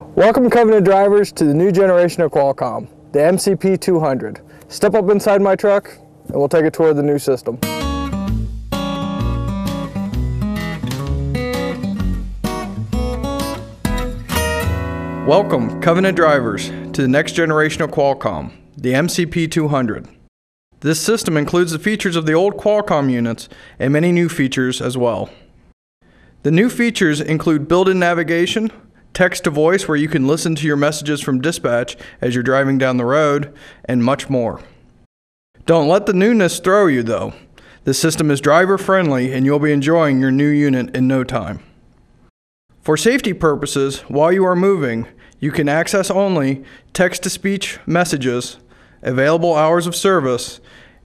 Welcome Covenant drivers to the new generation of Qualcomm, the MCP200. Step up inside my truck and we'll take a tour of the new system. Welcome Covenant drivers to the next generation of Qualcomm, the MCP200. This system includes the features of the old Qualcomm units and many new features as well. The new features include built-in navigation, text-to-voice where you can listen to your messages from dispatch as you're driving down the road, and much more. Don't let the newness throw you though. The system is driver-friendly and you'll be enjoying your new unit in no time. For safety purposes, while you are moving, you can access only text-to-speech messages, available hours of service,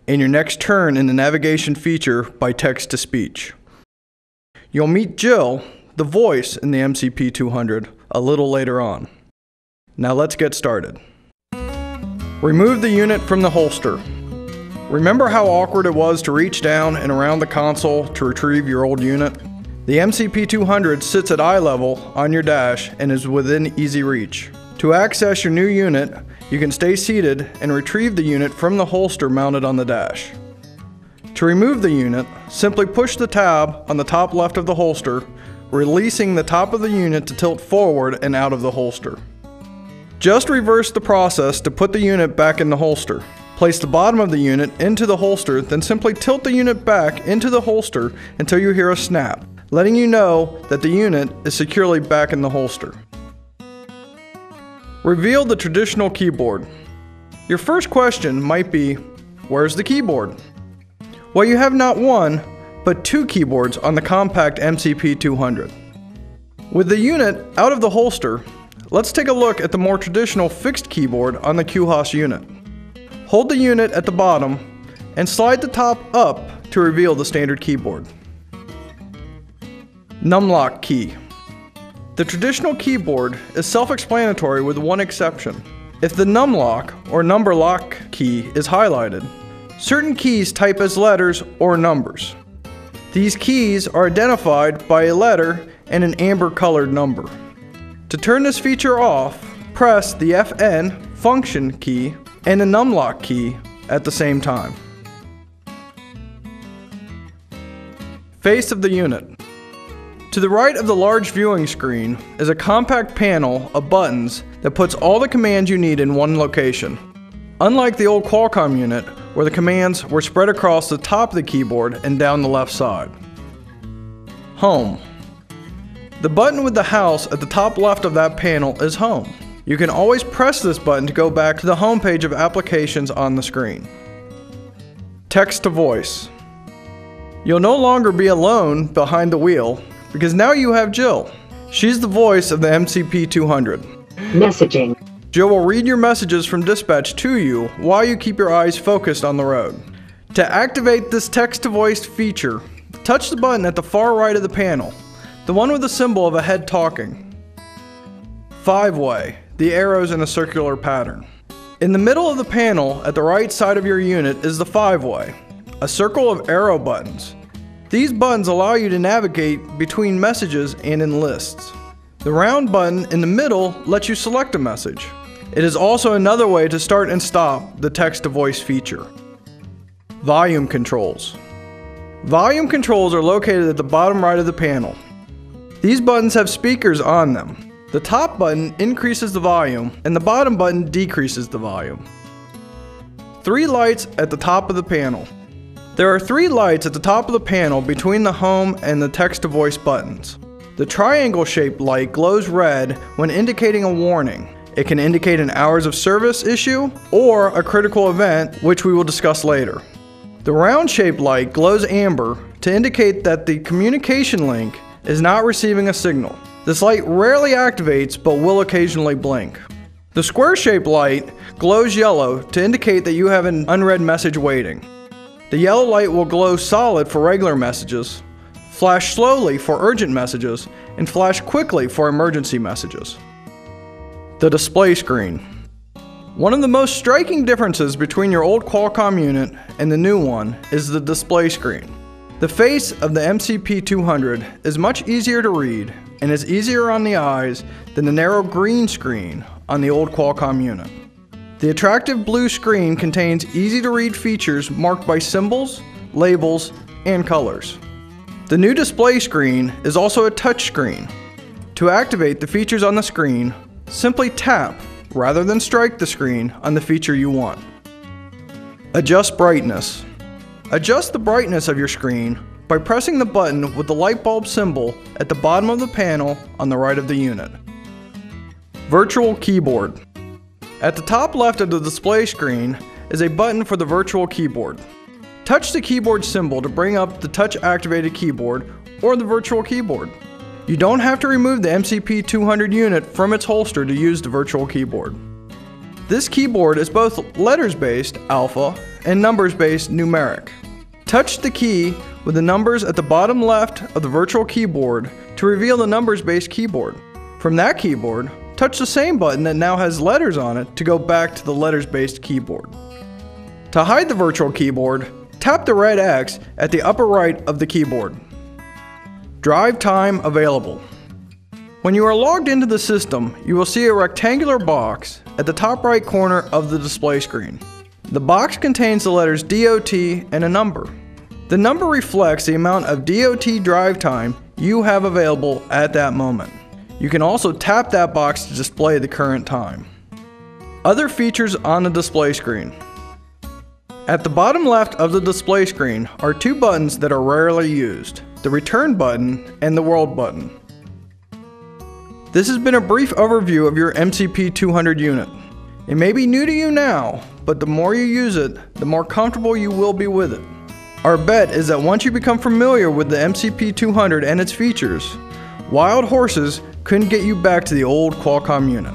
and your next turn in the navigation feature by text-to-speech. You'll meet Jill, the voice in the MCP200, a little later on. Now let's get started. Remove the unit from the holster. Remember how awkward it was to reach down and around the console to retrieve your old unit? The MCP200 sits at eye level on your dash and is within easy reach. To access your new unit, you can stay seated and retrieve the unit from the holster mounted on the dash. To remove the unit, simply push the tab on the top left of the holster, releasing the top of the unit to tilt forward and out of the holster. Just reverse the process to put the unit back in the holster. Place the bottom of the unit into the holster, then simply tilt the unit back into the holster until you hear a snap, letting you know that the unit is securely back in the holster. Reveal the traditional keyboard. Your first question might be, where's the keyboard? Well, you have not one, but two keyboards on the compact MCP200. With the unit out of the holster, let's take a look at the more traditional fixed keyboard on the QHOS unit. Hold the unit at the bottom and slide the top up to reveal the standard keyboard. Numlock key. The traditional keyboard is self-explanatory with one exception. If the numlock or number lock key is highlighted, certain keys type as letters or numbers. These keys are identified by a letter and an amber colored number. To turn this feature off, press the FN function key and the numlock key at the same time. Face of the unit. To the right of the large viewing screen is a compact panel of buttons that puts all the commands you need in one location. Unlike the old Qualcomm unit, where the commands were spread across the top of the keyboard and down the left side. Home. The button with the house at the top left of that panel is Home. You can always press this button to go back to the home page of applications on the screen. Text to voice. You'll no longer be alone behind the wheel because now you have Jill. She's the voice of the MCP200. Messaging. Jill will read your messages from dispatch to you while you keep your eyes focused on the road. To activate this text-to-voice feature, touch the button at the far right of the panel, the one with the symbol of a head talking. 5-way, the arrows in a circular pattern. In the middle of the panel at the right side of your unit is the 5-way, a circle of arrow buttons. These buttons allow you to navigate between messages and in lists. The round button in the middle lets you select a message. It is also another way to start and stop the text-to-voice feature. Volume controls. Volume controls are located at the bottom right of the panel. These buttons have speakers on them. The top button increases the volume and the bottom button decreases the volume. 3 lights at the top of the panel. There are 3 lights at the top of the panel between the home and the text-to-voice buttons. The triangle-shaped light glows red when indicating a warning. It can indicate an hours of service issue or a critical event, which we will discuss later. The round-shaped light glows amber to indicate that the communication link is not receiving a signal. This light rarely activates but will occasionally blink. The square-shaped light glows yellow to indicate that you have an unread message waiting. The yellow light will glow solid for regular messages, flash slowly for urgent messages, and flash quickly for emergency messages. The display screen. One of the most striking differences between your old Qualcomm unit and the new one is the display screen. The face of the MCP200 is much easier to read and is easier on the eyes than the narrow green screen on the old Qualcomm unit. The attractive blue screen contains easy-to-read features marked by symbols, labels, and colors. The new display screen is also a touch screen. To activate the features on the screen, simply tap rather than strike the screen on the feature you want. Adjust brightness. Adjust the brightness of your screen by pressing the button with the light bulb symbol at the bottom of the panel on the right of the unit. Virtual keyboard. At the top left of the display screen is a button for the virtual keyboard. Touch the keyboard symbol to bring up the touch-activated keyboard or the virtual keyboard. You don't have to remove the MCP200 unit from its holster to use the virtual keyboard. This keyboard is both letters-based alpha and numbers-based numeric. Touch the key with the numbers at the bottom left of the virtual keyboard to reveal the numbers-based keyboard. From that keyboard, touch the same button that now has letters on it to go back to the letters-based keyboard. To hide the virtual keyboard, tap the red X at the upper right of the keyboard. Drive time available. When you are logged into the system, you will see a rectangular box at the top right corner of the display screen. The box contains the letters DOT and a number. The number reflects the amount of DOT drive time you have available at that moment. You can also tap that box to display the current time. Other features on the display screen. At the bottom left of the display screen are two buttons that are rarely used: the return button and the world button. This has been a brief overview of your MCP200 unit. It may be new to you now, but the more you use it, the more comfortable you will be with it. Our bet is that once you become familiar with the MCP200 and its features, wild horses couldn't get you back to the old Qualcomm unit.